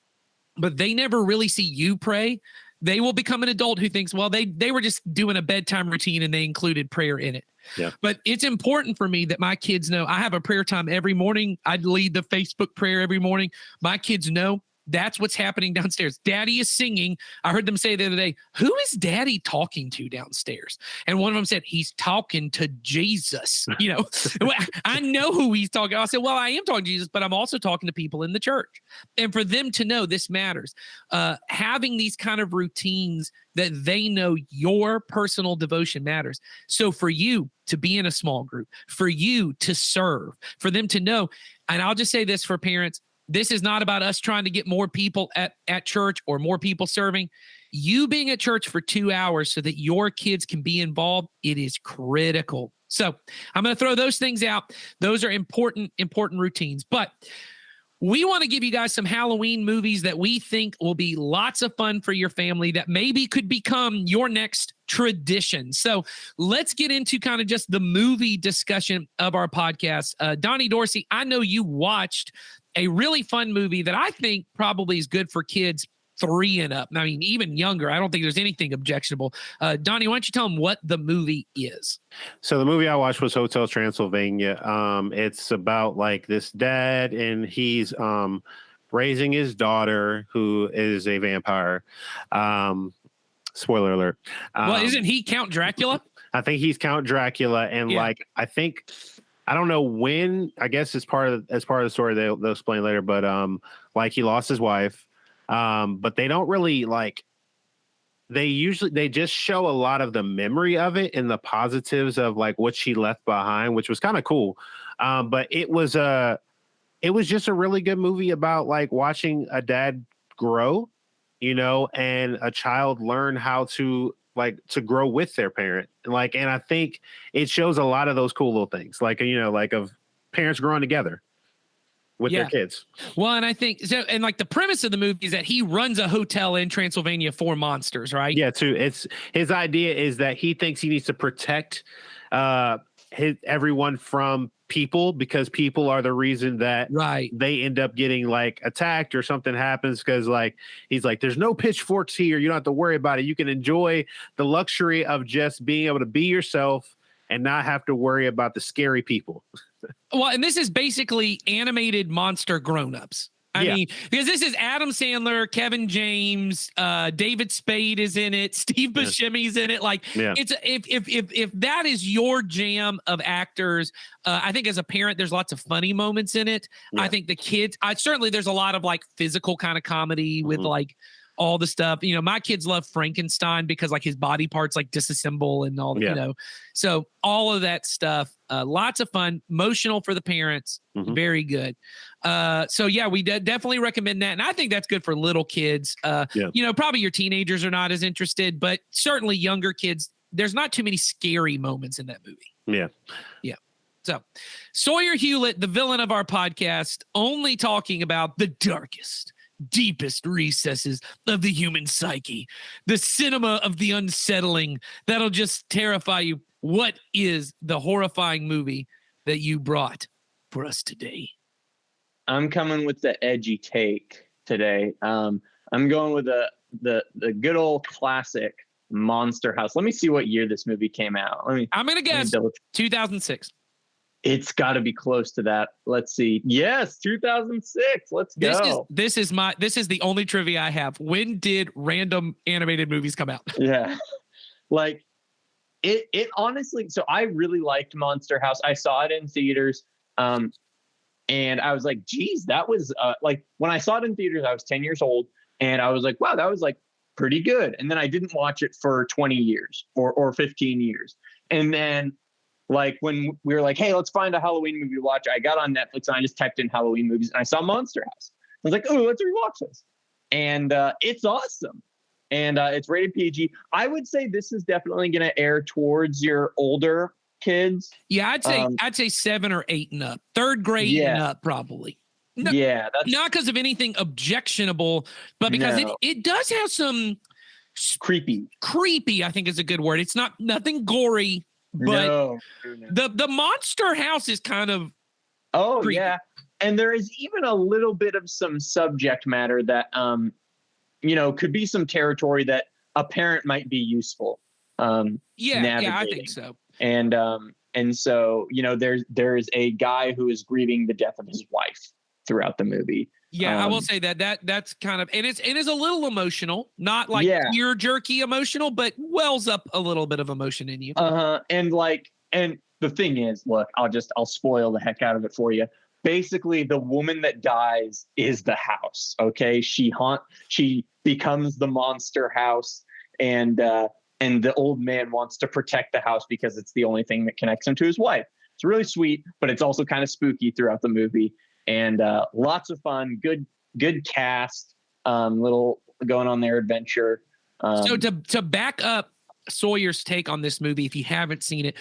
but they never really see you pray, they will become an adult who thinks, well, they were just doing a bedtime routine and they included prayer in it. Yeah. But it's important for me that my kids know I have a prayer time every morning. I lead the Facebook prayer every morning. My kids know that's what's happening downstairs. Daddy is singing. I heard them say the other day, who is Daddy talking to downstairs? And one of them said, he's talking to Jesus. I know who he's talking. I said, well, I am talking to Jesus, but I'm also talking to people in the church. And for them to know this matters, having these kind of routines that they know your personal devotion matters. So for you to be in a small group, for you to serve, for them to know, and I'll just say this for parents, this is not about us trying to get more people at church or more people serving. You being at church for 2 hours so that your kids can be involved, it is critical. So I'm going to throw those things out. Those are important routines. But we want to give you guys some Halloween movies that we think will be lots of fun for your family that maybe could become your next tradition. So let's get into kind of just the movie discussion of our podcast. Donnie Dorsey, I know you watched a really fun movie that I think probably is good for kids 3 and up. I mean, even younger. I don't think there's anything objectionable. Donnie, why don't you tell them what the movie is? So the movie I watched was Hotel Transylvania. It's about like this dad, and he's raising his daughter who is a vampire. Spoiler alert. Well, isn't he Count Dracula? I think he's Count Dracula, and I don't know when. I guess as part of the story they'll explain later. But like he lost his wife, but they don't really like. They just show a lot of the memory of it and the positives of like what she left behind, which was kind of cool. But it was just a really good movie about like watching a dad grow and a child learn how to grow with their parent. And I think it shows a lot of those cool little things, of parents growing together with their kids. Well, and I think so. And like the premise of the movie is that he runs a hotel in Transylvania for monsters, right? Yeah. Too. It's his idea is that he thinks he needs to protect everyone from people, because people are the reason that they end up getting attacked or something happens, because he's like, there's no pitchforks here, you don't have to worry about it, you can enjoy the luxury of just being able to be yourself and not have to worry about the scary people. Well, and this is basically animated monster grown-ups. I mean, because this is Adam Sandler, Kevin James, David Spade is in it, Steve Buscemi's in it. It's if that is your jam of actors, I think as a parent, there's lots of funny moments in it. Yeah. I think the kids, certainly there's a lot of physical kind of comedy with all the stuff. My kids love Frankenstein because his body parts disassemble and all, so all of that stuff, lots of fun, emotional for the parents, very good. So yeah, we definitely recommend that. And I think that's good for little kids. Probably your teenagers are not as interested, but certainly younger kids, there's not too many scary moments in that movie. Yeah. Yeah. So Sawyer Hewlett, the villain of our podcast, only talking about the darkest, deepest recesses of the human psyche, the cinema of the unsettling that'll just terrify you. What is the horrifying movie that you brought for us today? I'm coming with the edgy take today. I'm going with the good old classic Monster House. Let me see what year this movie came out. I'm going to guess 2006. It's got to be close to that. Let's see. Yes, 2006. Let's go. This is the only trivia I have. When did random animated movies come out? Yeah. It honestly, so I really liked Monster House. I saw it in theaters. And I was like, geez, that was when I saw it in theaters, I was 10 years old, and I was like, wow, that was pretty good. And then I didn't watch it for 20 years or 15 years. And then when we were like, hey, let's find a Halloween movie to watch, I got on Netflix and I just typed in Halloween movies and I saw Monster House. I was like, oh, let's rewatch this. And it's awesome. And it's rated PG. I would say this is definitely going to air towards your older kids. Yeah, I'd say 7 or 8 and up. 3rd grade and up, probably. No, yeah, that's not because of anything objectionable, but because it does have some creepy. Creepy, I think, is a good word. It's nothing gory, but the Monster House is kind of creepy. Yeah. And there is even a little bit of some subject matter that could be some territory that a parent might be useful. Yeah, I think so. And so there is a guy who is grieving the death of his wife throughout the movie. Yeah, I will say that's kind of, and it is a little emotional, not tear jerky emotional, but wells up a little bit of emotion in you. And the thing is, look, I'll spoil the heck out of it for you. Basically, the woman that dies is the house. Okay, she becomes the Monster House, and the old man wants to protect the house because it's the only thing that connects him to his wife. It's really sweet, but it's also kind of spooky throughout the movie, and lots of fun. Good cast, little going on their adventure. So to back up Sawyer's take on this movie, if you haven't seen it,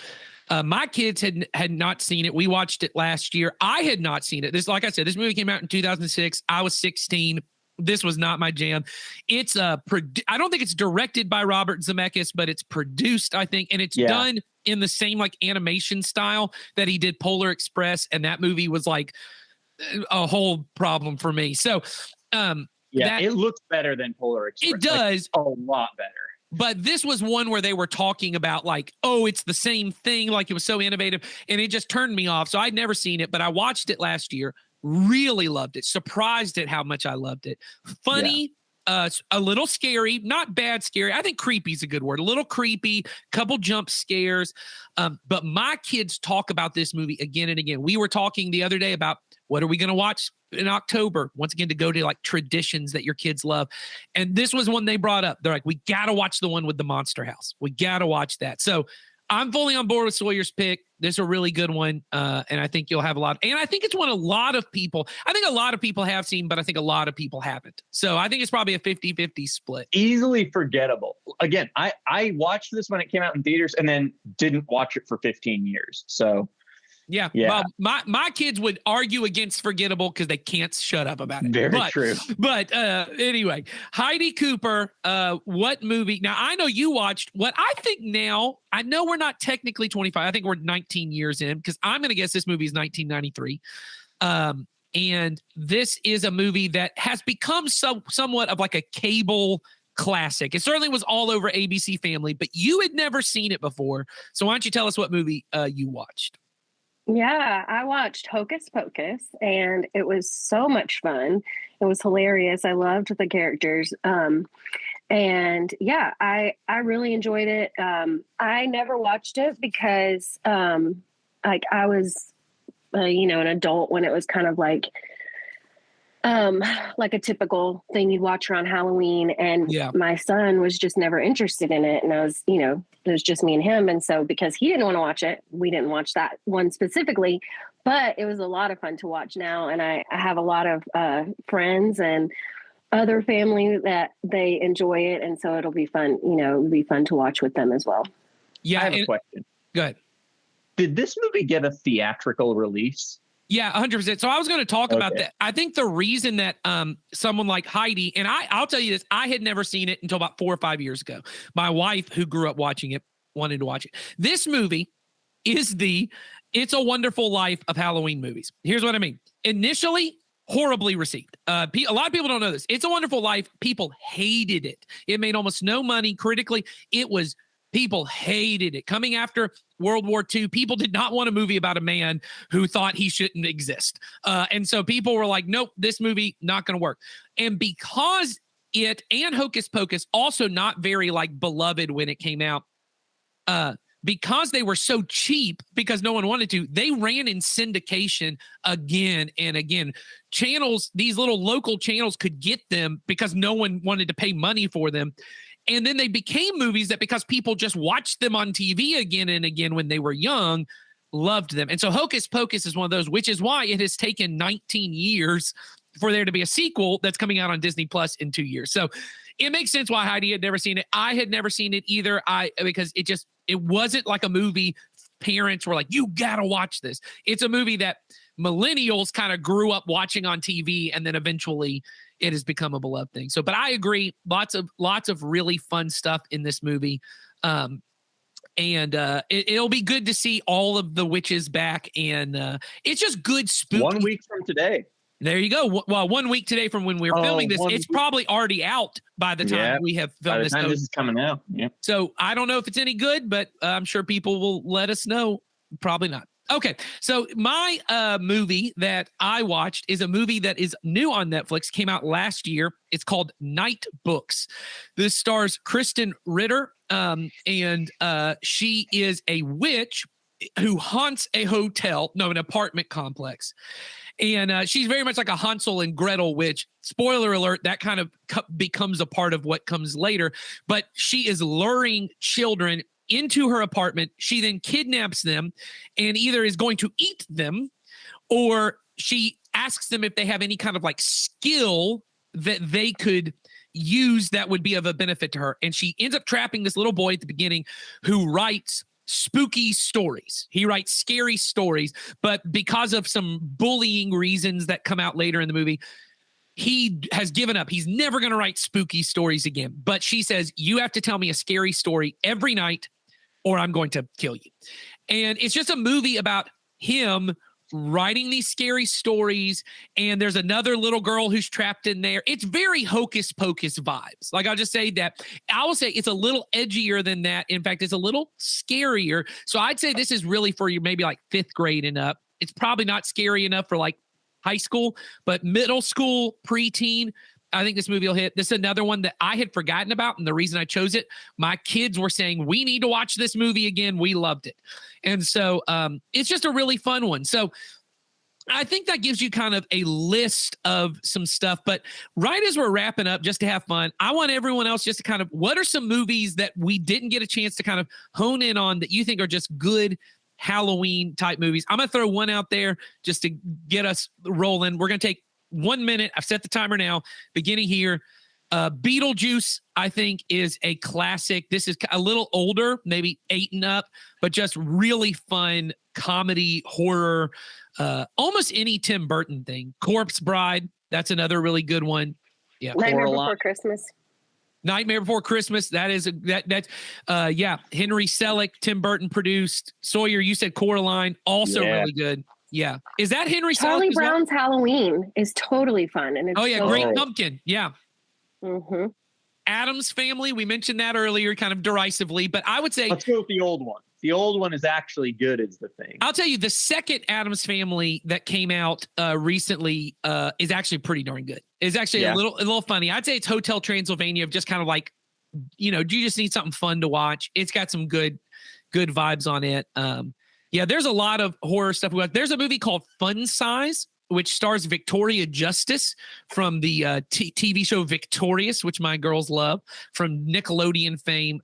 my kids had not seen it. We watched it last year. I had not seen it. Like I said, this movie came out in 2006. I was 16. This was not my jam. It's I don't think it's directed by Robert Zemeckis, but it's produced, I think, and it's done in the same animation style that he did Polar Express, and that movie was a whole problem for me. So it looks better than Polar Express. It does a lot better. But this was one where they were talking about it's the same thing. It was so innovative, and it just turned me off. So I'd never seen it, but I watched it last year. Really loved it. Surprised at how much I loved it. Funny, a little scary, not bad scary. I think creepy is a good word. A little creepy, couple jump scares. But my kids talk about this movie again and again. We were talking the other day about what are we going to watch in October, once again, to go to traditions that your kids love. And this was one they brought up. They're like, we got to watch the one with the Monster House. We got to watch that. So I'm fully on board with Sawyer's pick. This is a really good one. And I think you'll have a lot. And I think it's one a lot of people, I think a lot of people have seen, but I think a lot of people haven't. So I think it's probably a 50-50 split. Easily forgettable. Again, I watched this when it came out in theaters and then didn't watch it for 15 years. So yeah. Well, my kids would argue against forgettable because they can't shut up about it. Very true. But anyway, Heidi Cooper, what movie? Now, I know you watched what I think now. I know we're not technically 25. I think we're 19 years in because I'm going to guess this movie is 1993. And this is a movie that has become somewhat of like a cable classic. It certainly was all over ABC Family, but you had never seen it before. So why don't you tell us what movie you watched? Yeah, I watched Hocus Pocus and it was so much fun. It was hilarious. I loved the characters. And yeah, I really enjoyed it. I never watched it because like I was an adult when it was kind of like a typical thing you'd watch around Halloween. And my son was just never interested in it. And I was, it was just me and him. And so because he didn't want to watch it, we didn't watch that one specifically, but it was a lot of fun to watch now. And I have a lot of friends and other family that they enjoy it. And so it'll be fun, it'll be fun to watch with them as well. Yeah. I have a question. Good. Did this movie get a theatrical release? Yeah, 100%. So I was going to talk about that. I think the reason that someone like Heidi, and I'll tell you this, I had never seen it until about 4 or 5 years ago. My wife, who grew up watching it, wanted to watch it. This movie is the It's a Wonderful Life of Halloween movies. Here's what I mean. Initially, horribly received. A lot of people don't know this. It's a Wonderful Life. People hated it. It made almost no money critically. People hated it. Coming after World War II, people did not want a movie about a man who thought he shouldn't exist. And so people were like, nope, this movie not going to work. And because it and Hocus Pocus also not very like beloved when it came out, because they were so cheap because no one wanted to, they ran in syndication again and again. Channels, these little local channels could get them because no one wanted to pay money for them. And then they became movies that because people just watched them on TV again and again when they were young, loved them. And so Hocus Pocus is one of those, which is why it has taken 19 years for there to be a sequel that's coming out on Disney Plus in 2 years. So it makes sense why Heidi had never seen it. I had never seen it either. Because it wasn't like a movie parents were like, you got to watch this. It's a movie that millennials kind of grew up watching on TV and then eventually it has become a beloved thing. So, but I agree, lots of really fun stuff in this movie. And it'll be good to see all of the witches back. And it's just good spooky. 1 week from today. There you go. Well, 1 week today from when we're filming this, it's probably already out by the time we have filmed this. By the time this is coming out. Yeah. So I don't know if it's any good, but I'm sure people will let us know. Probably not. Okay, so my movie that I watched is a movie that is new on Netflix, came out last year. It's called Night Books. This stars Kristen Ritter, and she is a witch who haunts an apartment complex. And she's very much like a Hansel and Gretel witch. Spoiler alert, that kind of becomes a part of what comes later. But she is luring children into her apartment. She then kidnaps them and either is going to eat them or she asks them if they have any kind of like skill that they could use that would be of a benefit to her. And she ends up trapping this little boy at the beginning who writes spooky stories. He writes scary stories, but because of some bullying reasons that come out later in the movie, he has given up. He's never going to write spooky stories again. But she says, you have to tell me a scary story every night or I'm going to kill you. And it's just a movie about him writing these scary stories. And there's another little girl who's trapped in there. It's very Hocus Pocus vibes. Like I'll just say that. I will say it's a little edgier than that. In fact, it's a little scarier. So I'd say this is really for you, maybe like 5th grade and up. It's probably not scary enough for like high school, but middle school, preteen, I think this movie will hit. This is another one that I had forgotten about. And the reason I chose it, my kids were saying, we need to watch this movie again. We loved it. And so it's just a really fun one. So I think that gives you kind of a list of some stuff. But right as we're wrapping up, just to have fun, I want everyone else just to kind of, what are some movies that we didn't get a chance to kind of hone in on that you think are just good Halloween type movies? I'm going to throw one out there just to get us rolling. We're going to take 1 minute. I've set the timer now, beginning here. Beetlejuice, I think, is a classic. This is a little older, maybe 8 and up, but just really fun comedy, horror, almost any Tim Burton thing. Corpse Bride, that's another really good one. Yeah. Nightmare Before Christmas. Nightmare Before Christmas. That is that's Henry Selick, Tim Burton produced. Sawyer, you said Coraline, also really good. Yeah. Is that Henry Selick? Charlie Brown's Halloween is totally fun. And it's Great Pumpkin. Yeah. Mm-hmm. Addams Family, we mentioned that earlier kind of derisively, but I would say let's go with the old one. The old one is actually good is the thing. I'll tell you, the second Addams Family that came out recently is actually pretty darn good. It's actually a little funny. I'd say it's Hotel Transylvania, just kind of like, do you just need something fun to watch? It's got some good vibes on it. There's a lot of horror stuff. There's a movie called Fun Size, which stars Victoria Justice from the TV show Victorious, which my girls love, from Nickelodeon fame.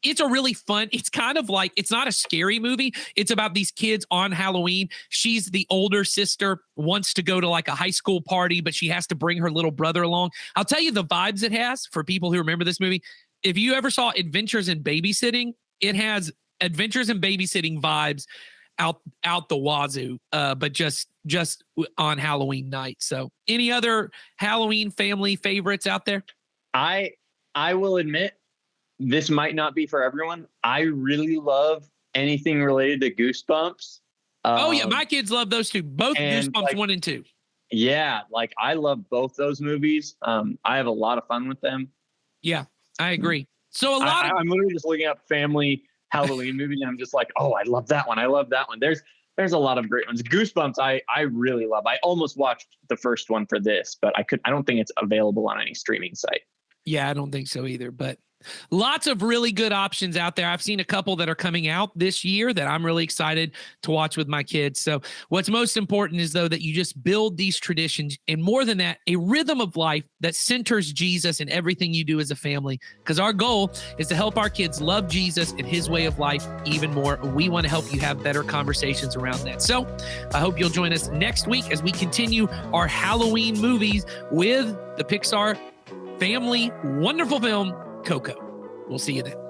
It's a really fun, it's kind of like, it's not a scary movie. It's about these kids on Halloween. She's the older sister, wants to go to like a high school party, but she has to bring her little brother along. I'll tell you the vibes it has for people who remember this movie. If you ever saw Adventures in Babysitting, it has Adventures in Babysitting vibes out the wazoo, but just on Halloween night. So any other Halloween family favorites out there? I will admit, this might not be for everyone. I really love anything related to Goosebumps. My kids love those two, both Goosebumps 1 and 2. Yeah, like I love both those movies. I have a lot of fun with them. Yeah, I agree. So I'm literally just looking up family Halloween movies, and I'm just like, oh, I love that one. I love that one. There's a lot of great ones. Goosebumps, I really love. I almost watched the first one for this, but I don't think it's available on any streaming site. Yeah, I don't think so either, but lots of really good options out there. I've seen a couple that are coming out this year that I'm really excited to watch with my kids. So what's most important is, though, that you just build these traditions, and more than that, a rhythm of life that centers Jesus in everything you do as a family. Because our goal is to help our kids love Jesus and his way of life even more. We want to help you have better conversations around that. So I hope you'll join us next week as we continue our Halloween movies with the Pixar family wonderful film, Coco. We'll see you then.